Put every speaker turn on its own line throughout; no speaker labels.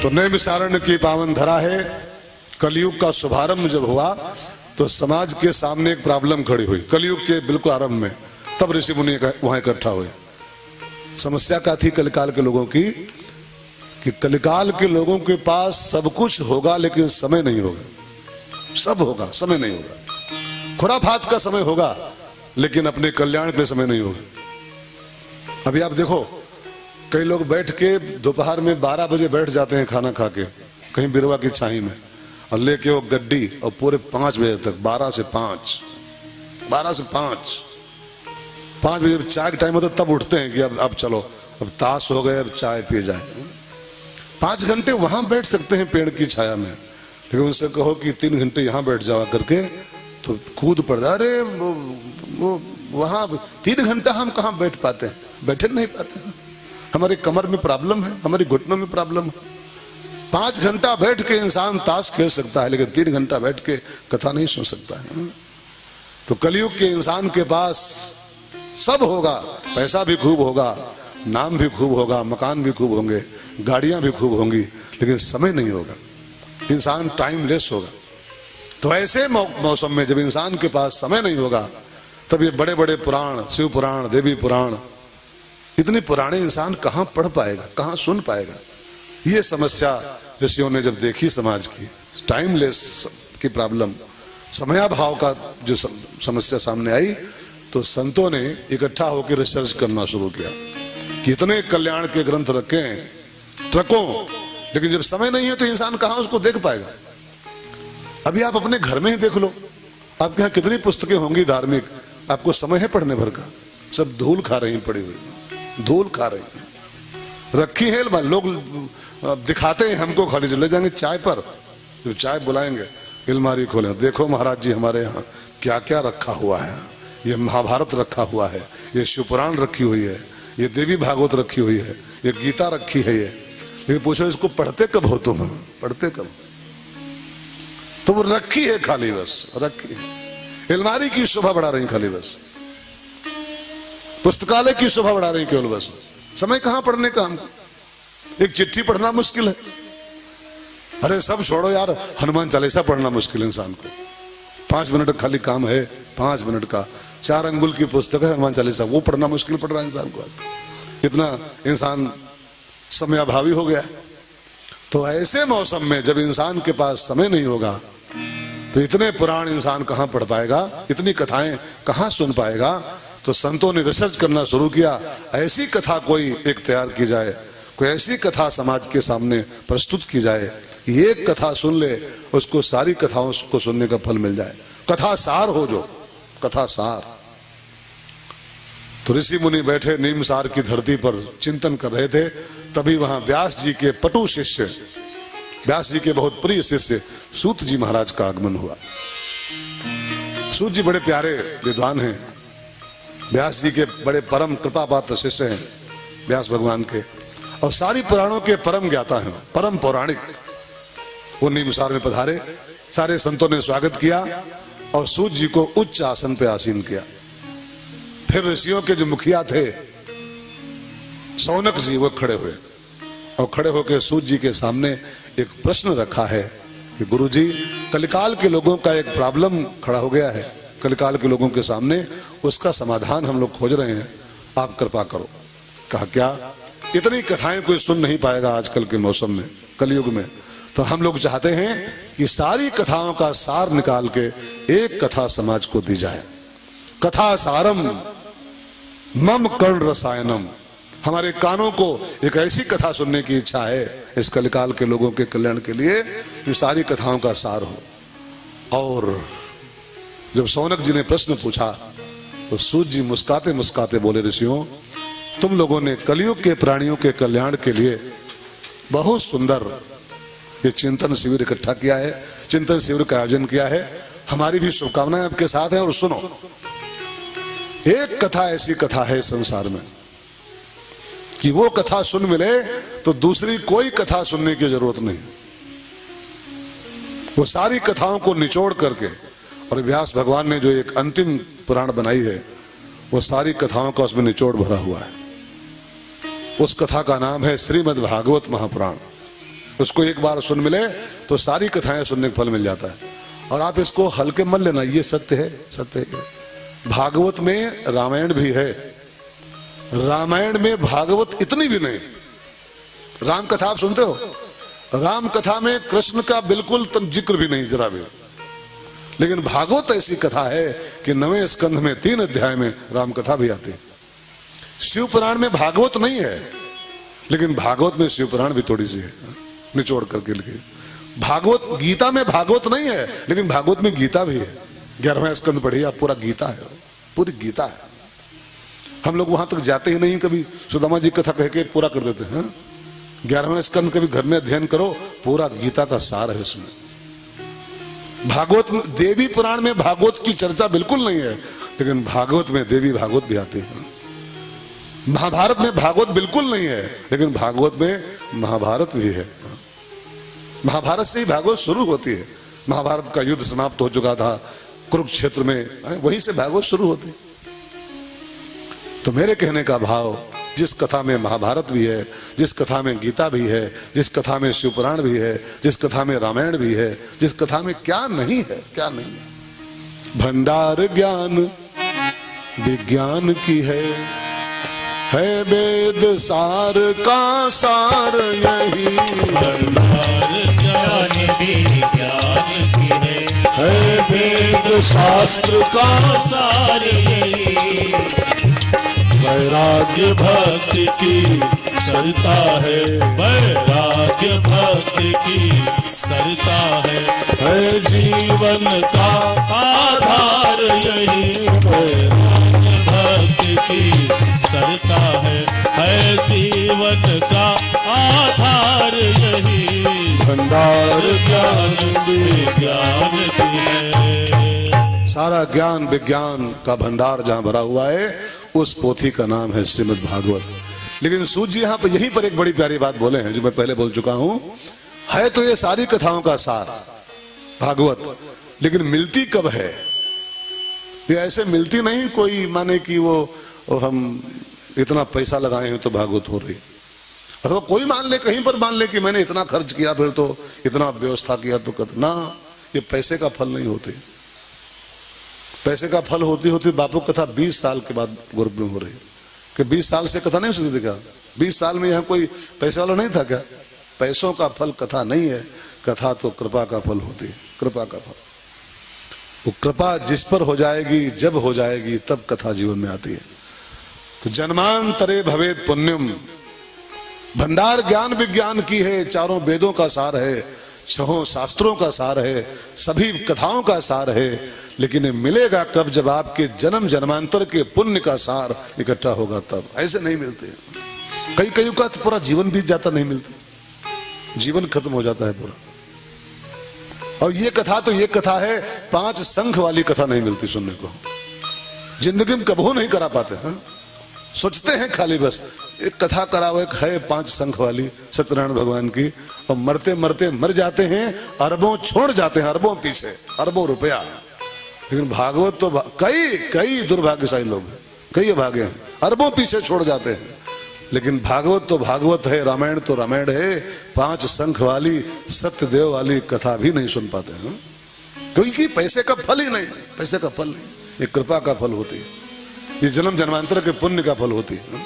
तो नैमिषारण्य की पावन धरा है। कलयुग का शुभारंभ जब हुआ तो समाज के सामने एक प्रॉब्लम खड़ी हुई। कलयुग के बिल्कुल आरंभ में तब ऋषि मुनि वहां इकट्ठा हुए। समस्या क्या थी कलिकाल के लोगों की कि कलिकाल के लोगों के पास सब कुछ होगा लेकिन समय नहीं होगा। सब होगा, समय नहीं होगा। खुराफात का समय होगा लेकिन अपने कल्याण पे समय नहीं होगा। अभी आप देखो, कई लोग बैठ के दोपहर में 12 बजे बैठ जाते हैं खाना खा के कहीं बिरवा की छाई में, और लेके वो गड्डी और पूरे 5 बजे तक, 12 से 5 5 बजे चाय का टाइम होता तब उठते हैं कि अब चलो, अब ताश हो गए, अब चाय पी जाए। 5 घंटे वहां बैठ सकते हैं पेड़ की छाया में, लेकिन उनसे कहो कि 3 घंटे यहां बैठ जावा करके तो कूद पड़ जाए। अरे वो वहां 3 घंटा हम कहाँ बैठ पाते हैं, बैठे नहीं पाते हैं। हमारी कमर में प्रॉब्लम है, हमारी घुटनों में प्रॉब्लम है। 5 घंटा बैठ के इंसान ताश खेल सकता है लेकिन 3 घंटा बैठ के कथा नहीं सुन सकता है। तो कलयुग के इंसान के पास सब होगा, पैसा भी खूब होगा, नाम भी खूब होगा, मकान भी खूब होंगे, गाड़ियां भी खूब होंगी, लेकिन समय नहीं होगा। इंसान टाइमलेस होगा। तो ऐसे मौसम में जब इंसान के पास समय नहीं होगा तब ये बड़े बड़े पुराण, शिव पुराण, देवी पुराण, इतने पुराने इंसान कहाँ पढ़ पाएगा, कहाँ सुन पाएगा। ये समस्या ऋषियों ने जब देखी समाज की, टाइमलेस की प्रॉब्लम, समयाभाव का जो समस्या सामने आई, तो संतों ने इकट्ठा होकर रिसर्च करना शुरू किया कि इतने कल्याण के ग्रंथ रखे हैं ट्रकों, लेकिन जब समय नहीं है तो इंसान कहाँ उसको देख पाएगा। अभी आप अपने घर में ही देख लो, आपके यहाँ कितनी पुस्तकें होंगी धार्मिक, आपको समय है पढ़ने भर का? सब धूल खा रही पड़ी हुई, धूल खा रही है, रखी है। लोग दिखाते हैं हमको, खाली ले जाएंगे चाय पर, जब चाय बुलाएंगे अलमारी खोले, देखो महाराज जी हमारे यहाँ क्या क्या रखा हुआ है। ये महाभारत रखा हुआ है, ये शिवपुराण रखी हुई है, ये देवी भागवत रखी हुई है, ये गीता रखी है। ये लेकिन पूछो इसको पढ़ते कब हो तुम, पढ़ते कब? तो वो रखी है खाली, बस रखी है। अलमारी की शोभा बढ़ा रही खाली, बस पुस्तकालय की शोभा बढ़ा रही केवल, बस समय कहां पढ़ने का हमको। एक चिट्ठी पढ़ना मुश्किल है। अरे सब छोड़ो यार, हनुमान चालीसा पढ़ना मुश्किल है इंसान को। 5 मिनट खाली काम है, 5 मिनट का, 4 अंगुल की पुस्तक है हनुमान चालीसा, वो पढ़ना मुश्किल पड़ रहा है इंसान को आज। इतना इंसान समयाभावी हो गया। तो ऐसे मौसम में जब इंसान के पास समय नहीं होगा तो इतने पुराण इंसान कहां पढ़ पाएगा, इतनी कथाएं कहां सुन पाएगा। तो संतों ने रिसर्च करना शुरू किया, ऐसी कथा कोई एक तैयार की जाए, कोई ऐसी कथा समाज के सामने प्रस्तुत की जाए कि एक कथा सुन ले, उसको सारी कथाओं को सुनने का फल मिल जाए। कथा सार हो, जो कथा सार। तो ऋषि मुनि बैठे नीमसार की धरती पर चिंतन कर रहे थे। तभी वहां व्यास जी के पटु शिष्य, व्यास जी के बहुत प्रिय शिष्य सूत जी महाराज का आगमन हुआ। सूत जी बड़े प्यारे विद्वान हैं, व्यास जी के बड़े परम कृपा पात्र शिष्य हैं व्यास भगवान के, और सारी पुराणों के परम ज्ञाता हैं, परम पौराणिक। वो नीमसार में पधारे, सारे संतों ने स्वागत किया और सूत जी को उच्च आसन पे आसीन किया। फिर ऋषियों के जो मुखिया थे सौनक जी, वो खड़े हुए और खड़े होकर सूत जी के सामने एक प्रश्न रखा है कि गुरुजी, कलिकाल के लोगों का एक प्रॉब्लम खड़ा हो गया है कलिकाल के लोगों के सामने, उसका समाधान हम लोग खोज रहे हैं, आप कृपा करो। कहा क्या? इतनी कथाएं कोई सुन नहीं पाएगा आजकल के मौसम में, कलयुग में। तो हम लोग चाहते हैं कि सारी कथाओं का सार निकाल के एक कथा समाज को दी जाए। कथा सारम मम कर्ण रसायनम। हमारे कानों को एक ऐसी कथा सुनने की इच्छा है इस कलिकाल के लोगों के कल्याण के लिए, कि सारी कथाओं का सार हो। और जब सौनक जी ने प्रश्न पूछा तो सूत जी मुस्काते मुस्काते बोले, ऋषियों, तुम लोगों ने कलयुग के प्राणियों के कल्याण के लिए बहुत सुंदर ये चिंतन शिविर इकट्ठा किया है, चिंतन शिविर का आयोजन किया है। हमारी भी शुभकामनाएं आपके साथ है। और सुनो, एक कथा ऐसी कथा है संसार में कि वो कथा सुन मिले तो दूसरी कोई कथा सुनने की जरूरत नहीं। वो सारी कथाओं को निचोड़ करके, और व्यास भगवान ने जो एक अंतिम पुराण बनाई है, वो सारी कथाओं का उसमें निचोड़ भरा हुआ है। उस कथा का नाम है श्रीमद् भागवत महापुराण। उसको एक बार सुन मिले तो सारी कथाएं सुनने का फल मिल जाता है। और आप इसको हल्के मत लेना, ये सत्य है, सत्य है। भागवत में रामायण भी है, रामायण में भागवत इतनी भी नहीं। राम कथा आप सुनते हो, राम कथा में कृष्ण का बिल्कुल जिक्र भी नहीं, जरा भी। लेकिन भागवत ऐसी कथा है कि 9वें स्कंध में 3 अध्याय में राम कथा भी आती है। शिव पुराण में भागवत नहीं है, लेकिन भागवत में शिव पुराण भी थोड़ी सी है, निचोड़ करके लिखी। भागवत, गीता में भागवत नहीं है, लेकिन भागवत में गीता भी है। 11वां स्कंद पढ़िए आप, पूरा गीता है, पूरी गीता है। हम लोग वहां तक जाते ही नहीं, कभी सुदामा जी कथा कह के पूरा कर देते हैं। 11वां स्कंद कभी घर में अध्ययन करो, पूरा गीता का सार है उसमें। भागवत, देवी पुराण में भागवत की चर्चा बिल्कुल नहीं है, लेकिन भागवत में देवी भागवत भी आती है। महाभारत में भागवत बिल्कुल नहीं है, लेकिन भागवत में महाभारत भी है। महाभारत से ही भागवत शुरू होती है। महाभारत का युद्ध समाप्त हो चुका था कुरुक्षेत्र में, वहीं से भागवत शुरू होती है। तो मेरे कहने का भाव, जिस कथा में महाभारत भी है, जिस कथा में गीता भी है, जिस कथा में शिवपुराण भी है, जिस कथा में रामायण भी है, जिस कथा में क्या नहीं है, क्या नहीं है। भंडार ज्ञान विज्ञान की है वेद सार का सार यही।
भंडार ज्ञान विज्ञान की है
वेद शास्त्र का
सार यही।
वैराग्य
भक्ति की सरता है, वैराग्य भक्ति की सरता है
जीवन
का आधार यही। वैराग्य भक्ति की सरता है जीवन का आधार यही।
भंडार ज्ञान
विज्ञान की है।
सारा ज्ञान विज्ञान का भंडार जहां भरा हुआ है, उस पोथी का नाम है श्रीमद् भागवत। लेकिन सूत जी यहाँ पर यहीं पर एक बड़ी प्यारी बात बोले हैं, जो मैं पहले बोल चुका हूं। है तो ये सारी कथाओं का सार भागवत, लेकिन मिलती कब है? ये ऐसे मिलती नहीं कोई माने कि वो हम इतना पैसा लगाए हैं तो भागवत हो रही, अथवा कोई मान ले, कहीं पर मान ले कि मैंने इतना खर्च किया फिर तो इतना व्यवस्था किया तो ना। ये पैसे का फल नहीं होते। पैसे का फल होती होती बापू कथा 20 साल के बाद ग्रुप में हो रही कि 20 साल से कथा नहीं सुनती थी क्या? 20 साल में यहाँ कोई पैसे वाला नहीं था क्या? पैसों का फल कथा नहीं है, कथा तो कृपा का फल होती है, कृपा का फल। वो कृपा जिस पर हो जाएगी, जब हो जाएगी, तब कथा जीवन में आती है। तो जन्मांतरे भवेद पुण्यम। भंडार ज्ञान विज्ञान की है, चारों वेदों का सार है, 6 शास्त्रों का सार है, सभी कथाओं का सार है। लेकिन ये मिलेगा कब? जब आपके जन्म जन्मांतर के पुण्य का सार इकट्ठा होगा तब। ऐसे नहीं मिलते। कई का तो पूरा जीवन बीत जाता, नहीं मिलते, जीवन खत्म हो जाता है पूरा। और ये कथा तो ये कथा है, 5 शंख वाली कथा नहीं मिलती सुनने को, जिंदगी में कबू नहीं करा पाते। हाँ? सोचते हैं खाली बस एक कथा कराओ, एक है 5 शंख वाली सत्यनारायण भगवान की, और मरते मरते मर जाते हैं, अरबों छोड़ जाते हैं, अरबों पीछे, अरबों रुपया। लेकिन भागवत तो कई दुर्भाग्यशाली लोग हैं, कई अभागे हैं, अरबों पीछे छोड़ जाते हैं। लेकिन भागवत तो भागवत है, रामायण तो रामायण है, 5 शंख वाली सत्यदेव वाली कथा भी नहीं सुन पाते हैं, क्योंकि पैसे का फल ही नहीं, पैसे का फल नहीं, ये कृपा का फल होती है, ये जन्म जन्मांतर के पुण्य का फल होती है।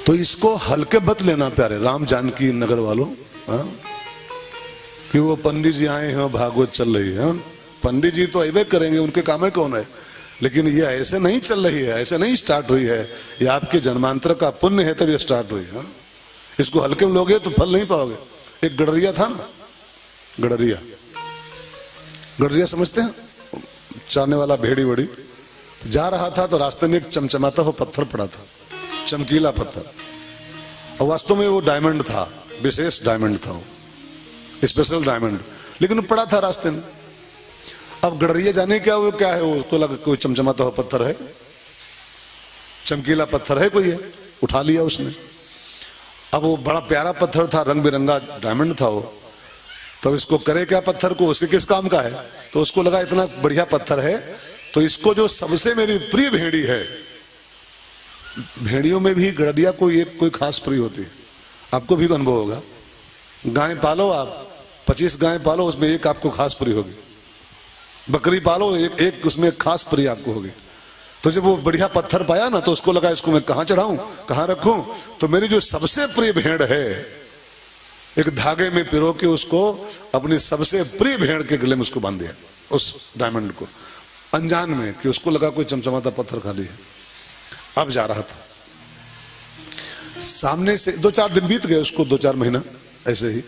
तो इसको हल्के मत लेना प्यारे राम जानकी नगर वालों, कि वो पंडित जी आए हैं, भागवत चल रही है। पंडित जी तो ऐसे करेंगे, उनके काम है कौन है? लेकिन ये ऐसे नहीं चल रही है, ऐसे नहीं स्टार्ट हुई है, ये आपके जन्मांतर का पुण्य है तब ये स्टार्ट हुई है। इसको हल्के में लोगे तो फल नहीं पाओगे। एक गडरिया था ना, गडरिया समझते हैं? चारने वाला भेड़ी वड़ी जा रहा था तो रास्ते में एक चमचमाता हुआ पत्थर पड़ा था, चमकीला पत्थर, और वास्तव में वो डायमंड था, विशेष डायमंड था, वो स्पेशल डायमंड, लेकिन पड़ा था रास्ते में। अब गडरिया जाने क्या वो क्या है, उसको लगा कोई चमचमाता हुआ पत्थर है, चमकीला पत्थर है कोई है, उठा लिया उसने। अब वो बड़ा प्यारा पत्थर था, रंग बिरंगा डायमंड था वो, तब इसको करे क्या पत्थर को, उसके किस काम का है? तो उसको लगा इतना बढ़िया पत्थर है तो इसको जो सबसे मेरी प्रिय भेड़ी है, भेड़ियों में भी गडरिया को एक कोई खास प्रिय होती है, आपको भी अनुभव होगा। गाय पालो आप, 25 गाय पालो, उसमें एक आपको खास प्रिय होगी। बकरी पालो, एक उसमें खास प्रिय आपको होगी। तो जब वो बढ़िया पत्थर पाया ना, तो उसको लगा इसको मैं कहाँ चढ़ाऊं, कहाँ रखूं। तो मेरी जो सबसे प्रिय भेड़ है, एक धागे में पिरो के उसको अपनी सबसे प्रिय भेड़ के गले में उसको बांध दिया, उस डायमंड को, अनजान में, कि उसको लगा कोई चमचमाता पत्थर खाली है। अब जा रहा था, सामने से 2-4 दिन बीत गए, उसको 2-4 महीना ऐसे ही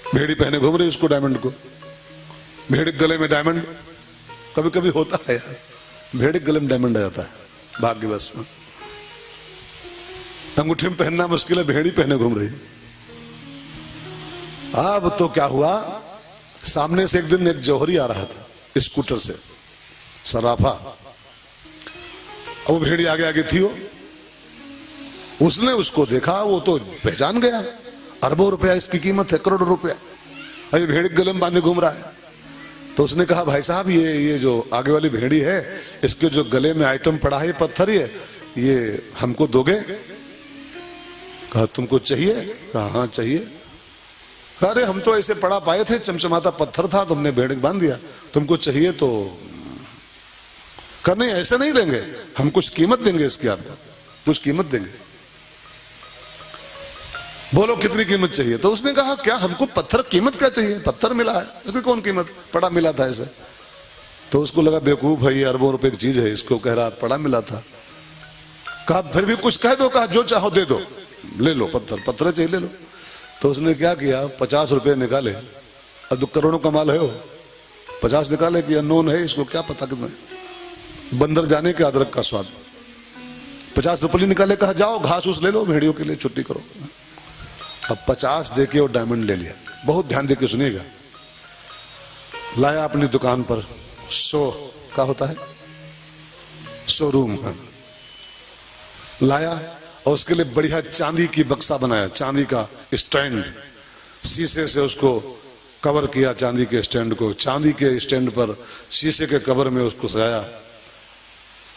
भेड़ी पहने घूम रही उसको, डायमंड को। भेड़ के गले में डायमंड, कभी कभी होता है यार, भेड़ के गले में डायमंड आ जाता है, भाग्य बस। अंगूठी में पहनना मुश्किल है, भेड़ी पहने घूम रही। अब तो क्या हुआ, सामने से एक दिन एक जौहरी आ रहा था स्कूटर से, सराफा। वो भेड़ी आगे आगे थी, उसने उसको देखा, वो तो पहचान गया, अरबों रुपया इसकी कीमत है, करोड़ों रुपया, अरे भेड़ के गले में बांधे घूम रहा है। तो उसने कहा भाई साहब, ये जो आगे वाली भेड़ी है, इसके जो गले में आइटम पड़ा है, पत्थर ये हमको दोगे? कहा तुमको चाहिए? कहा हाँ चाहिए। अरे हम तो ऐसे पड़ा पाए थे, चमचमाता पत्थर था, तुमने भेड़ बांध दिया, तुमको चाहिए तो। नहीं ऐसे नहीं लेंगे, हम कुछ कीमत देंगे इसकी, आपको कुछ कीमत देंगे, बोलो कितनी कीमत चाहिए। तो उसने कहा क्या हमको पत्थर, कीमत क्या चाहिए, पत्थर मिला है, इसकी कौन कीमत, पड़ा मिला था ऐसे। तो उसको लगा बेवकूफ है, ये अरबों रुपए की चीज है, इसको कह रहा पड़ा मिला था। कहा फिर भी कुछ कह दो, कहा जो चाहो दे दो, ले लो पत्थर चाहिए ले लो। तो उसने क्या किया, 50 रुपए निकाले, अब तो करोड़ों का माल है वो, 50 निकाले कि अननोन है, इसको क्या पता कितना, बंदर जाने के अदरक का स्वाद। 50 रुपये निकाले, कहा जाओ घास उस ले लो, भेड़ियों के लिए छुट्टी करो। अब 50 देके और डायमंड ले लिया। बहुत ध्यान देके सुनिएगा, लाया अपनी दुकान पर, शो का होता है शोरूम, लाया और उसके लिए बढ़िया चांदी की बक्सा बनाया, चांदी का स्टैंड, शीशे से उसको कवर किया, चांदी के स्टैंड को, चांदी के स्टैंड पर शीशे के कवर में उसको सजाया,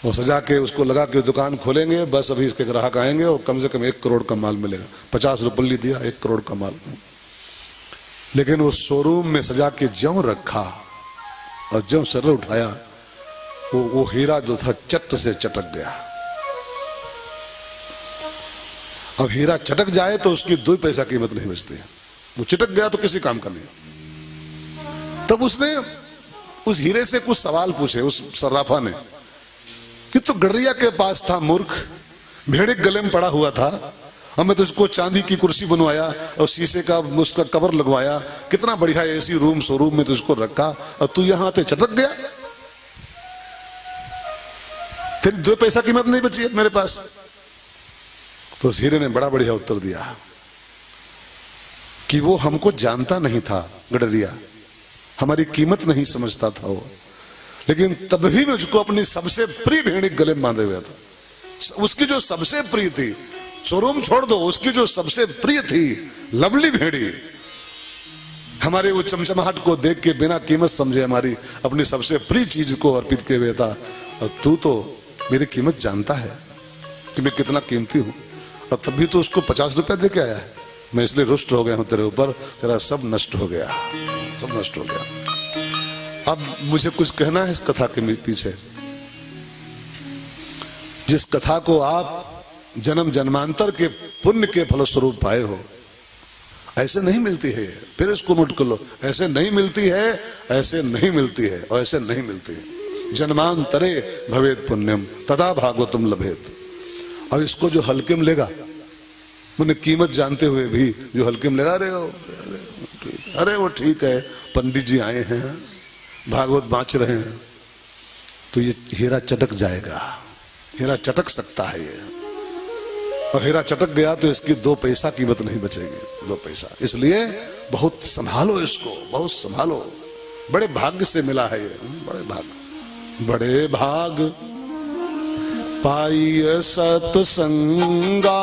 और सजा के उसको लगा कि दुकान खोलेंगे, बस अभी इसके ग्राहक आएंगे और कम से कम 1 करोड़ का माल मिलेगा। 50 रुपये दिया, 1 करोड़ का माल। लेकिन वो शोरूम में सजा के ज्यों रखा और ज्यों सर उठाया, वो हीरा जो था चट से चटक गया। अब हीरा चटक जाए तो उसकी 2 पैसा कीमत नहीं बचती है, वो चिटक गया तो किसी काम का नहीं। तब उसने उस हीरे से कुछ सवाल पूछे, उस सर्राफा ने, कि तो गडरिया के पास था मूर्ख, भेड़े गले में पड़ा हुआ था, हमें तो उसको चांदी की कुर्सी बनवाया और शीशे का उसका कवर लगवाया, कितना बढ़िया एसी रूम शोरूम में तो उसको रखा, और तू यहां आते चटक गया, तेरी 2 पैसा कीमत नहीं बची है मेरे पास। तो उस हीरे ने बड़ा बढ़िया उत्तर दिया कि वो हमको जानता नहीं था, गडरिया हमारी कीमत नहीं समझता था वो, लेकिन तब भी मुझको अपनी सबसे प्रिय भेड़ी गले में बांधे हुआ था। उसकी जो सबसे प्रिय थी, शोरूम छोड़ दो, उसकी जो सबसे प्रिय थी लवली भेड़ी, हमारे वो चमचमाहट को देख के बिना कीमत समझे हमारी अपनी सबसे प्रिय चीज को अर्पित किए हुए था। और तू तो मेरी कीमत जानता है कि मैं कितना कीमती हूं, और तब भी तो उसको 50 रुपए दे के आया है। मैं इसलिए रुष्ट हो गया हूं तेरे ऊपर, तेरा सब नष्ट हो गया, सब नष्ट हो गया। अब मुझे कुछ कहना है इस कथा के पीछे, जिस कथा को आप जन्म जन्मांतर के पुण्य के फलस्वरूप पाए हो, ऐसे नहीं मिलती है। फिर इसको नोट कर लो, ऐसे नहीं मिलती है, ऐसे नहीं मिलती है, और ऐसे नहीं मिलती है। जन्मांतरे भवेत पुण्यम तदा भागवतम लभेत। और इसको जो हल्के में लेगा, मैंने कीमत जानते हुए भी जो हल्के में लेगा, अरे वो ठीक है, पंडित जी आए हैं, भागवत बांच रहे हैं, तो ये हीरा चटक जाएगा, हीरा चटक सकता है ये, और हीरा चटक गया तो इसकी 2 पैसा कीमत नहीं बचेगी, 2 पैसा। इसलिए बहुत संभालो इसको, बहुत संभालो। बड़े भाग्य से मिला है ये, बड़े भाग पाई सत्संगा,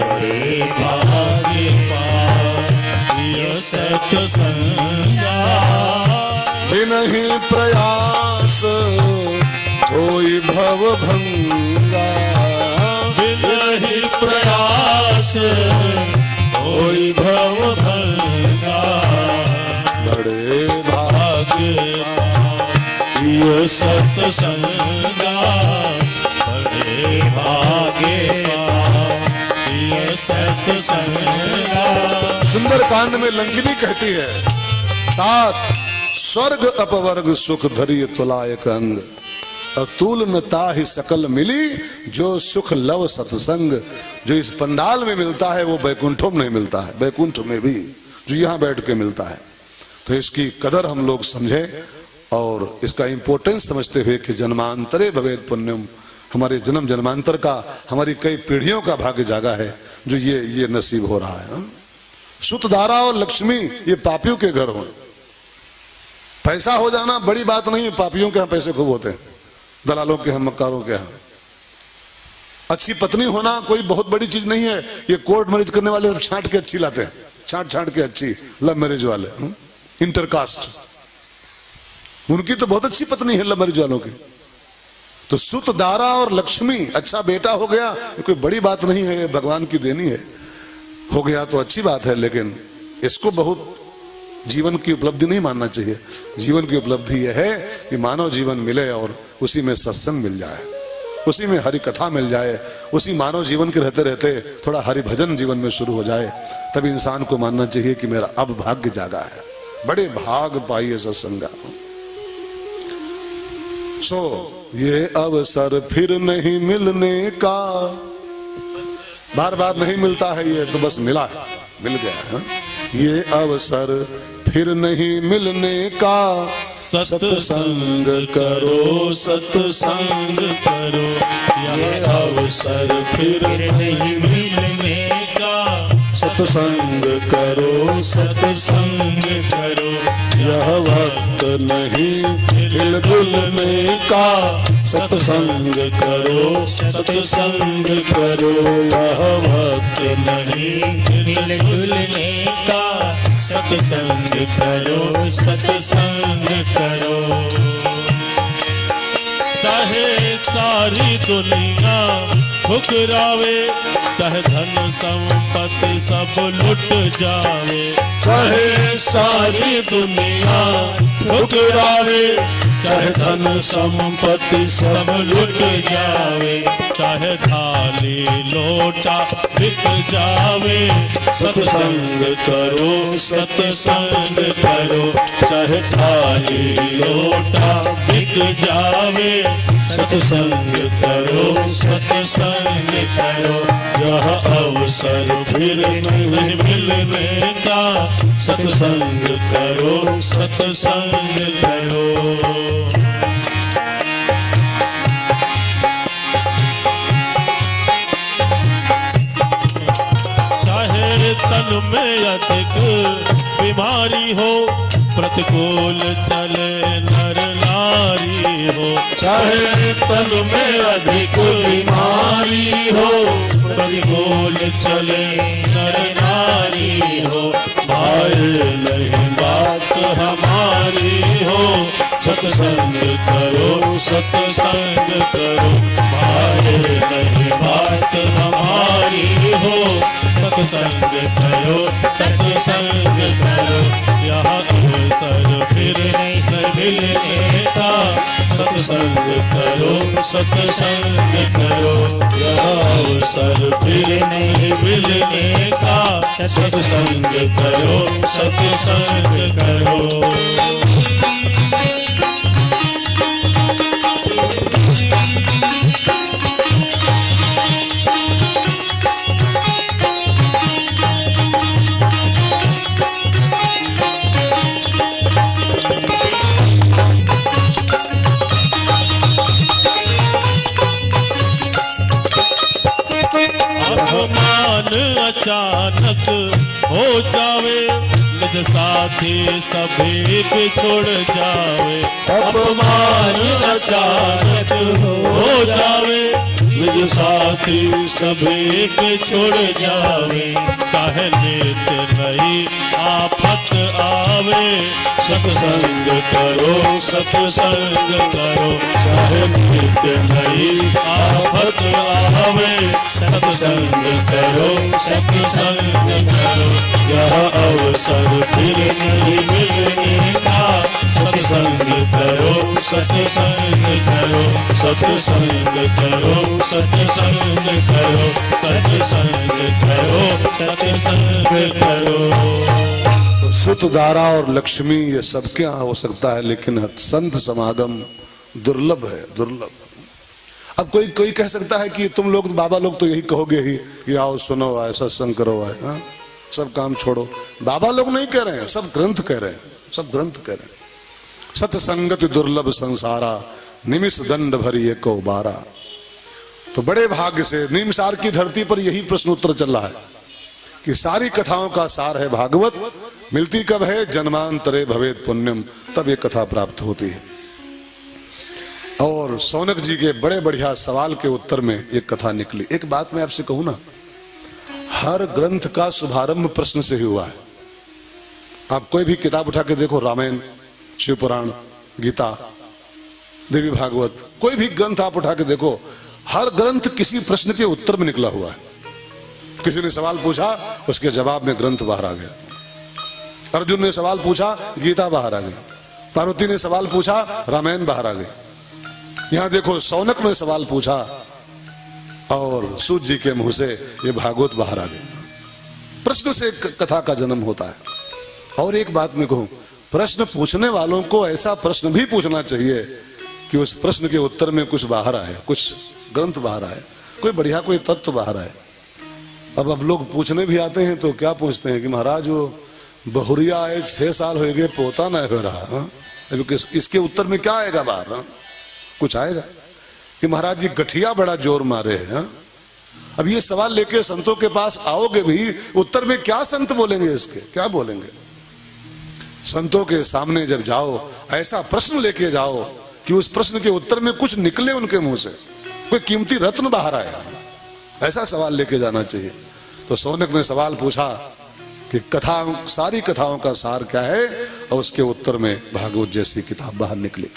बड़े भाग्य पाई सत्संगा,
बिनहि प्रयास होई भव भंगा,
बिनहि प्रयास होई भव ये सत्संगा बड़े भागे ये सत्संगा।
सुंदर कांड में लंकिनी कहती है, तात स्वर्ग अपवर्ग सुख धरी तुला एक अंग, अतुल न ताहि सकल मिली जो सुख लव सत्संग। जो इस पंडाल में मिलता है वो बैकुंठों में नहीं मिलता है, बैकुंठ में भी जो यहाँ बैठ के मिलता है। तो इसकी कदर हम लोग समझे और इसका इंपॉर्टेंस समझते हुए कि जन्मांतरे भवेद पुण्यम, हमारे जन्म जन्मांतर का, हमारी कई पीढ़ियों का भाग्य जागा है जो ये नसीब हो रहा है। सुतधारा और लक्ष्मी ये पापियों के घर हो। पैसा हो जाना बड़ी बात नहीं है, पापियों के यहाँ पैसे खूब होते हैं, दलालों के यहाँ, मक्कारों के यहाँ। अच्छी पत्नी होना कोई बहुत बड़ी चीज नहीं है। ये कोर्ट मैरिज करने वाले छांट के अच्छी लाते हैं, छांट के अच्छी, लव मैरिज वाले, इंटरकास्ट, उनकी तो बहुत अच्छी पत्नी है लव मैरिज वालों की। तो सुत दारा और लक्ष्मी, अच्छा बेटा हो गया, कोई बड़ी बात नहीं है, भगवान की देनी है। हो गया तो अच्छी बात है, लेकिन इसको बहुत जीवन की उपलब्धि नहीं मानना चाहिए। जीवन की उपलब्धि यह है कि मानव जीवन मिले और उसी में सत्संग मिल जाए, उसी में हरि कथा मिल जाए, उसी मानव जीवन के रहते रहते थोड़ा हरि भजन जीवन में शुरू हो जाए। तभी इंसान को मानना चाहिए कि मेरा अब भाग्य जागा है, बड़े भाग पाइए सत्संगा। ये अवसर फिर नहीं मिलने का, बार बार नहीं मिलता है, ये तो बस मिला है, मिल गया है। ये अवसर फिर नहीं मिलने का, सत्संग करो सत्संग करो।
ये अवसर फिर नहीं मिलने का,
सत्संग करो
सत्संग करो।
यह वक्त नहीं हिलजुलने का, सत्संग करो सत्संग करो।
यह वक्त नहीं हिलजुलने का, सत्संग करो सत्संग करो। चाहे सारी दुनिया ठुकरावे, चाहे धन संपत्ति सब लुट जावे।
चाहे सारी दुनिया ठुकरावे,
चाहे धन संपत्ति सब लुट जावे। चाहे थाली लोटा बिक जावे, सत्संग करो सत्संग करो। चाहे थाली लोटा बिक जावे, सत्संग करो सत्संग करो। यह अवसर फिर नहीं मिलने का, सत्संग करो सत्संग करो। चाहे तन में अधिक बीमारी हो, प्रतिकूल चले नर नारी हो।
चाहे तन में अधिक बीमारी हो,
प्रतिकूल चले नर नारी हो।
भाए नहीं बात हमारी हो, सत्संग करो सत्संग करो।
भाए नहीं बात हमारी हो, सत्संग करो सत्संग करो। यह अवसर फिर नहीं मिलने का, सत्संग करो सत्संग करो।
यह अवसर
फिर नहीं मिलने का, सत्संग करो सत्संग करो। अचानक हो जावे, निज साथी सभी छोड़ जावे।
अपमान अचानक
हो जावे, निज साथी सभी छोड़ जावे। चाहे नित नई आफत आवे, सत्संग करो सत्संग करो। चाहे नित नई आफत आवे, सत्संग करो सत्संग करो। यह अवसर फिर नहीं मिलने का, सत्संग करो सत्संग करो, सत्संग करो, सत्संग करो, सत्संग करो, सत्संग करो।
सुत दारा और लक्ष्मी ये सबके यहाँ हो सकता है, लेकिन संत समागम दुर्लभ है, दुर्लभ। अब कोई कोई कह सकता है कि तुम लोग बाबा लोग तो यही कहोगे ही कि आओ सुनो आए सत्संग करो आए, हाँ सब काम छोड़ो। बाबा लोग नहीं कह रहे हैं, सब ग्रंथ कह रहे हैं, सब ग्रंथ कह रहे हैं। सत्संगति दुर्लभ संसारा, निमिष दंड भरी एको बारा। तो बड़े भाग्य से निमिषार की धरती पर यही प्रश्न उत्तर चल रहा है कि सारी कथाओं का सार है भागवत। मिलती कब है? जन्मांतरे भवेत पुण्यम, तब ये कथा प्राप्त होती है। और सौनक जी के बड़े बढ़िया सवाल के उत्तर में एक कथा निकली। एक बात मैं आपसे कहूं ना, हर ग्रंथ का शुभारंभ प्रश्न से ही हुआ है। आप कोई भी किताब उठा के देखो, रामायण, शिव पुराण, गीता, देवी भागवत, कोई भी ग्रंथ आप उठा के देखो, हर ग्रंथ किसी प्रश्न के उत्तर में निकला हुआ है। किसी ने सवाल पूछा, उसके जवाब में ग्रंथ बाहर आ गया। अर्जुन ने सवाल पूछा, गीता बाहर आ गई। पार्वती ने सवाल पूछा, रामायण बाहर आ गई। यहां देखो सौनक ने सवाल पूछा और सूत जी के मुंह से ये भागवत बाहर आ गई। प्रश्न से कथा का जन्म होता है। और एक बात मैं कहूं, प्रश्न पूछने वालों को ऐसा प्रश्न भी पूछना चाहिए कि उस प्रश्न के उत्तर में कुछ बाहर आए, कुछ ग्रंथ बाहर आए, कोई बढ़िया कोई तत्व बाहर आए। अब लोग पूछने भी आते हैं तो क्या पूछते हैं कि महाराज वो बहुरिया आए 6 साल हो गए, पोता न हो रहा, हाँ? इसके उत्तर में क्या आएगा बाहर? हाँ? कुछ आएगा कि महाराज जी गठिया बड़ा जोर मारे हैं। हाँ? अब ये सवाल लेके संतों के पास आओगे भी, उत्तर में क्या संत बोलेंगे? इसके क्या बोलेंगे? संतों के सामने जब जाओ, ऐसा प्रश्न लेके जाओ कि उस प्रश्न के उत्तर में कुछ निकले उनके मुंह से, कोई कीमती रत्न बाहर आया। ऐसा सवाल लेके जाना चाहिए। तो सौनक ने सवाल पूछा कि कथा, सारी कथाओं का सार क्या है, और उसके उत्तर में भागवत जैसी किताब बाहर निकली।